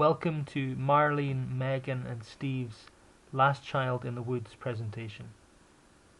Welcome to Marlene, Megan and Steve's Last Child in the Woods presentation.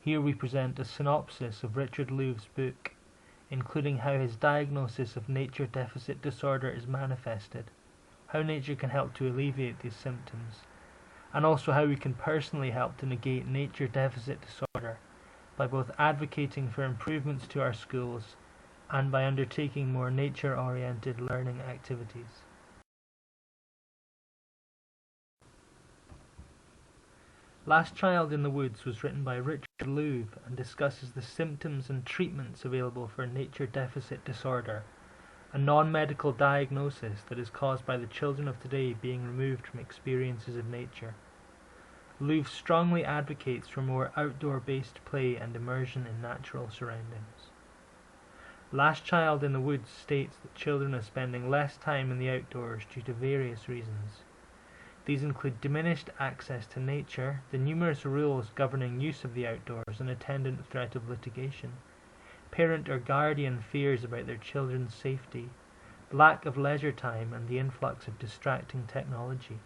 Here we present a synopsis of Richard Louv's book, including how his diagnosis of nature deficit disorder is manifested, how nature can help to alleviate these symptoms, and also how we can personally help to negate nature deficit disorder by both advocating for improvements to our schools and by undertaking more nature-oriented learning activities. Last Child in the Woods was written by Richard Louv and discusses the symptoms and treatments available for nature deficit disorder, a non-medical diagnosis that is caused by the children of today being removed from experiences of nature. Louv strongly advocates for more outdoor-based play and immersion in natural surroundings. Last Child in the Woods states that children are spending less time in the outdoors due to various reasons. These include diminished access to nature, the numerous rules governing use of the outdoors and attendant threat of litigation, parent or guardian fears about their children's safety, lack of leisure time and the influx of distracting technology.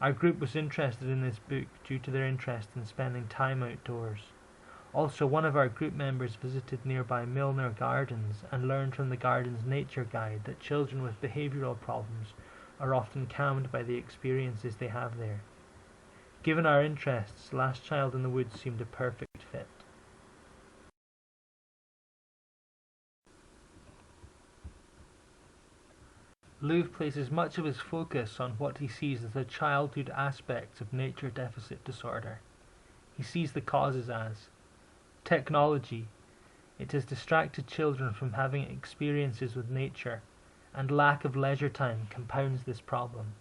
Our group was interested in this book due to their interest in spending time outdoors. Also, one of our group members visited nearby Milner Gardens and learned from the garden's nature guide that children with behavioural problems are often calmed by the experiences they have there. Given our interests, Last Child in the Woods seemed a perfect fit. Louv places much of his focus on what he sees as the childhood aspects of nature deficit disorder. He sees the causes as technology. It has distracted children from having experiences with nature, and lack of leisure time compounds this problem.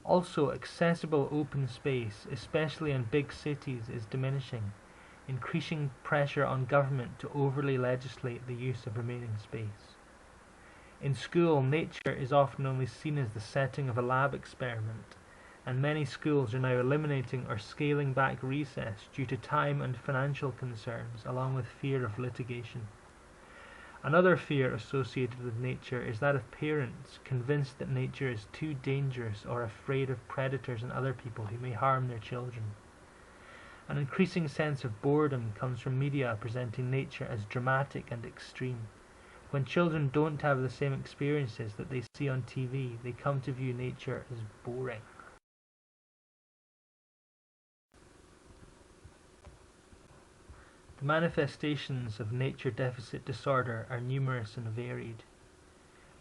Also, accessible open space, especially in big cities, is diminishing, increasing pressure on government to overly legislate the use of remaining space. In school, nature is often only seen as the setting of a lab experiment, and many schools are now eliminating or scaling back recess due to time and financial concerns, along with fear of litigation. Another fear associated with nature is that of parents convinced that nature is too dangerous or afraid of predators and other people who may harm their children. An increasing sense of boredom comes from media presenting nature as dramatic and extreme. When children don't have the same experiences that they see on TV, they come to view nature as boring. The manifestations of nature deficit disorder are numerous and varied.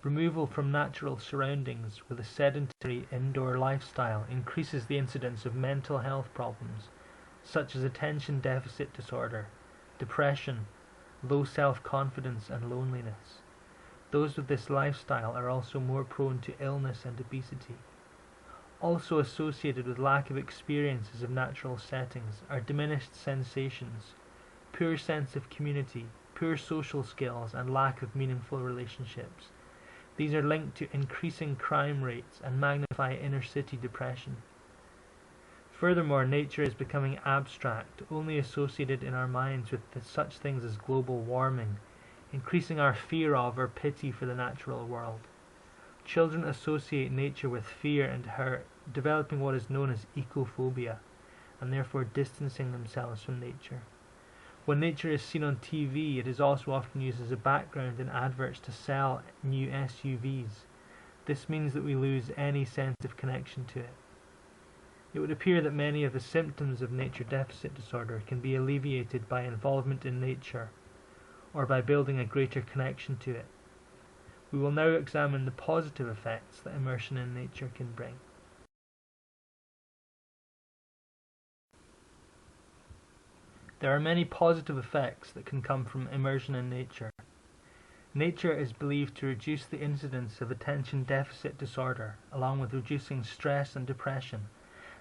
Removal from natural surroundings with a sedentary indoor lifestyle increases the incidence of mental health problems such as attention deficit disorder, depression, low self-confidence and loneliness. Those with this lifestyle are also more prone to illness and obesity. Also associated with lack of experiences of natural settings are diminished sensations, poor sense of community, poor social skills and lack of meaningful relationships. These are linked to increasing crime rates and magnify inner-city depression. Furthermore, nature is becoming abstract, only associated in our minds with such things as global warming, increasing our fear of or pity for the natural world. Children associate nature with fear and hurt, developing what is known as ecophobia, and therefore distancing themselves from nature. When nature is seen on TV, it is also often used as a background in adverts to sell new SUVs. This means that we lose any sense of connection to it. It would appear that many of the symptoms of nature deficit disorder can be alleviated by involvement in nature, or by building a greater connection to it. We will now examine the positive effects that immersion in nature can bring. There are many positive effects that can come from immersion in nature. Nature is believed to reduce the incidence of attention deficit disorder, along with reducing stress and depression,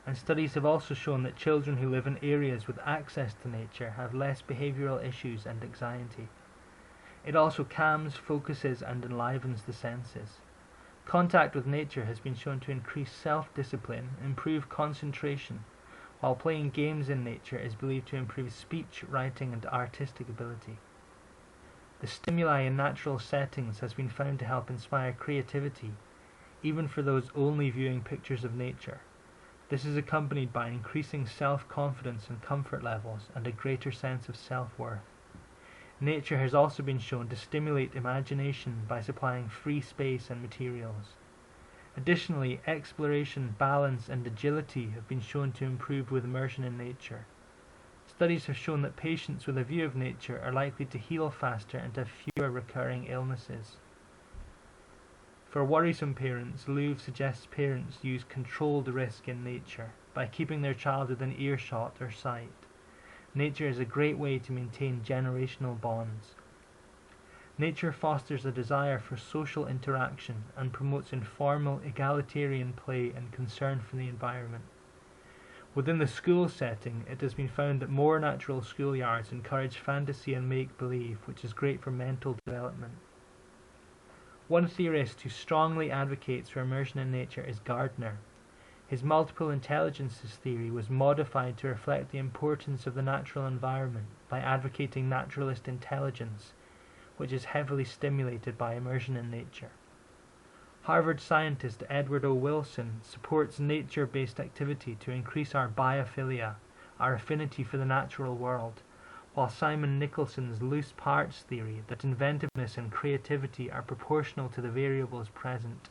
and studies have also shown that children who live in areas with access to nature have less behavioural issues and anxiety. It also calms, focuses and enlivens the senses. Contact with nature has been shown to increase self-discipline, improve concentration, while playing games in nature is believed to improve speech, writing and artistic ability. The stimuli in natural settings has been found to help inspire creativity, even for those only viewing pictures of nature. This is accompanied by increasing self-confidence and comfort levels and a greater sense of self-worth. Nature has also been shown to stimulate imagination by supplying free space and materials. Additionally, exploration, balance, and agility have been shown to improve with immersion in nature. Studies have shown that patients with a view of nature are likely to heal faster and have fewer recurring illnesses. For worrisome parents, Louvre suggests parents use controlled risk in nature by keeping their child within earshot or sight. Nature is a great way to maintain generational bonds. Nature fosters a desire for social interaction and promotes informal, egalitarian play and concern for the environment. Within the school setting, it has been found that more natural schoolyards encourage fantasy and make-believe, which is great for mental development. One theorist who strongly advocates for immersion in nature is Gardner. His multiple intelligences theory was modified to reflect the importance of the natural environment by advocating naturalist intelligence, which is heavily stimulated by immersion in nature. Harvard scientist Edward O. Wilson supports nature-based activity to increase our biophilia, our affinity for the natural world, while Simon Nicholson's loose parts theory that inventiveness and creativity are proportional to the variables present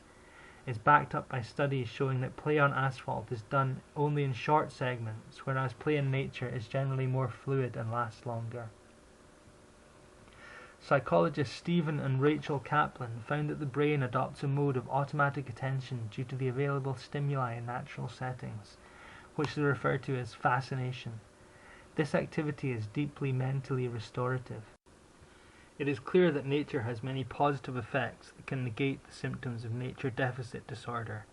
is backed up by studies showing that play on asphalt is done only in short segments, whereas play in nature is generally more fluid and lasts longer. Psychologists Stephen and Rachel Kaplan found that the brain adopts a mode of automatic attention due to the available stimuli in natural settings, which they refer to as fascination. This activity is deeply mentally restorative. It is clear that nature has many positive effects that can negate the symptoms of nature deficit disorder,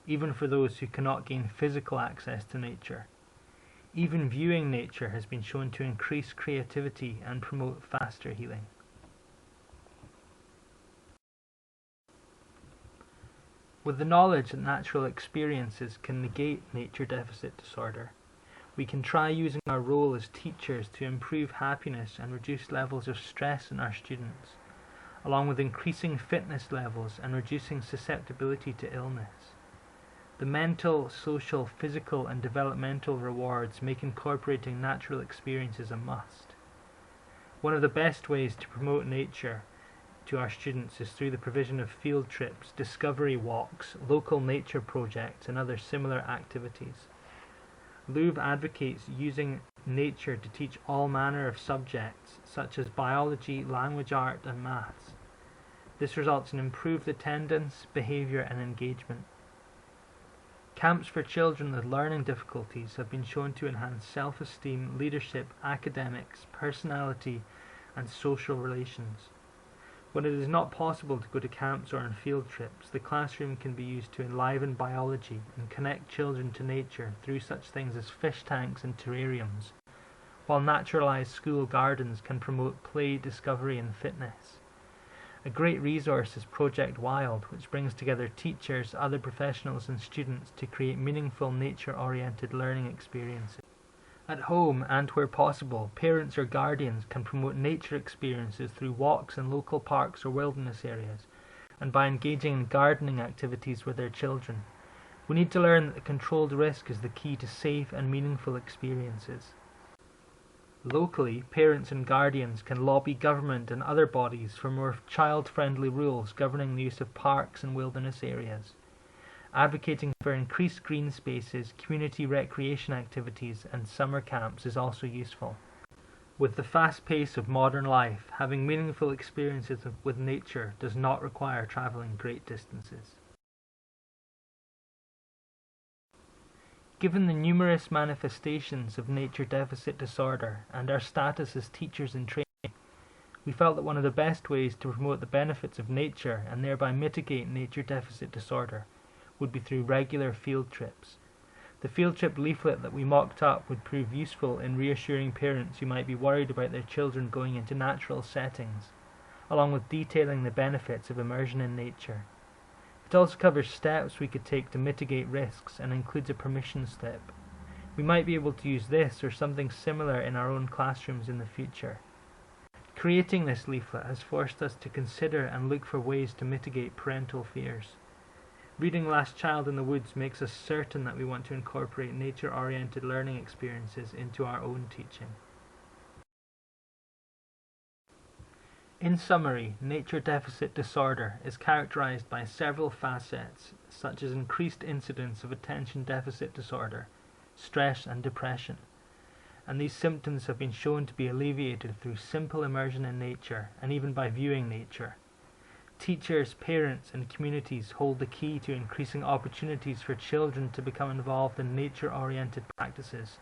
even for those who cannot gain physical access to nature. Even viewing nature has been shown to increase creativity and promote faster healing. With the knowledge that natural experiences can negate nature deficit disorder, we can try using our role as teachers to improve happiness and reduce levels of stress in our students, along with increasing fitness levels and reducing susceptibility to illness. The mental, social, physical, and developmental rewards make incorporating natural experiences a must. One of the best ways to promote nature to our students is through the provision of field trips, discovery walks, local nature projects, and other similar activities. Louvre advocates using nature to teach all manner of subjects, such as biology, language art, and maths. This results in improved attendance, behavior, and engagement. Camps for children with learning difficulties have been shown to enhance self-esteem, leadership, academics, personality, and social relations. When it is not possible to go to camps or on field trips, the classroom can be used to enliven biology and connect children to nature through such things as fish tanks and terrariums, while naturalized school gardens can promote play, discovery, and fitness. A great resource is Project Wild, which brings together teachers, other professionals, and students to create meaningful nature-oriented learning experiences. At home, and where possible, parents or guardians can promote nature experiences through walks in local parks or wilderness areas, and by engaging in gardening activities with their children. We need to learn that the controlled risk is the key to safe and meaningful experiences. Locally, parents and guardians can lobby government and other bodies for more child-friendly rules governing the use of parks and wilderness areas. Advocating for increased green spaces, community recreation activities, and summer camps is also useful. With the fast pace of modern life, having meaningful experiences with nature does not require traveling great distances. Given the numerous manifestations of nature deficit disorder and our status as teachers in training, we felt that one of the best ways to promote the benefits of nature and thereby mitigate nature deficit disorder would be through regular field trips. The field trip leaflet that we mocked up would prove useful in reassuring parents who might be worried about their children going into natural settings, along with detailing the benefits of immersion in nature. It also covers steps we could take to mitigate risks and includes a permission slip. We might be able to use this or something similar in our own classrooms in the future. Creating this leaflet has forced us to consider and look for ways to mitigate parental fears. Reading Last Child in the Woods makes us certain that we want to incorporate nature-oriented learning experiences into our own teaching. In summary, nature deficit disorder is characterized by several facets, such as increased incidence of attention deficit disorder, stress and depression, and these symptoms have been shown to be alleviated through simple immersion in nature and even by viewing nature. Teachers, parents, and communities hold the key to increasing opportunities for children to become involved in nature-oriented practices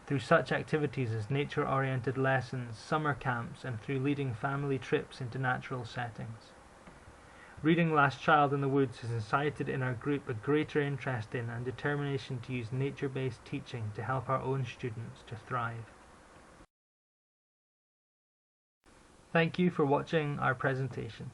through such activities as nature-oriented lessons, summer camps, and through leading family trips into natural settings. Reading Last Child in the Woods has incited in our group a greater interest in and determination to use nature-based teaching to help our own students to thrive. Thank you for watching our presentation.